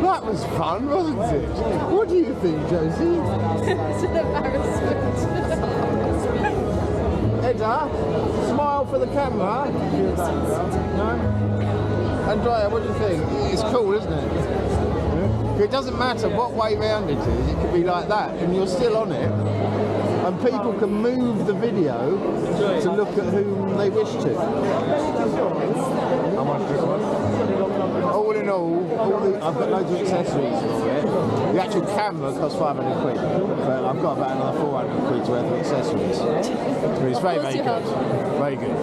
That was fun, wasn't it? What do you think, Josie? It's an embarrassment. Edda, smile for the camera. No? Andrea, what do you think? It's cool, isn't it? It doesn't matter what way round it is, it could be like that, and you're still on it. And people can move the video to look at whom they wish to. How much this one? All in all, I've got loads of accessories for it. The actual camera costs 500 quid, but I've got about another 400 quid's worth of accessories. But it's very, very good. Very good.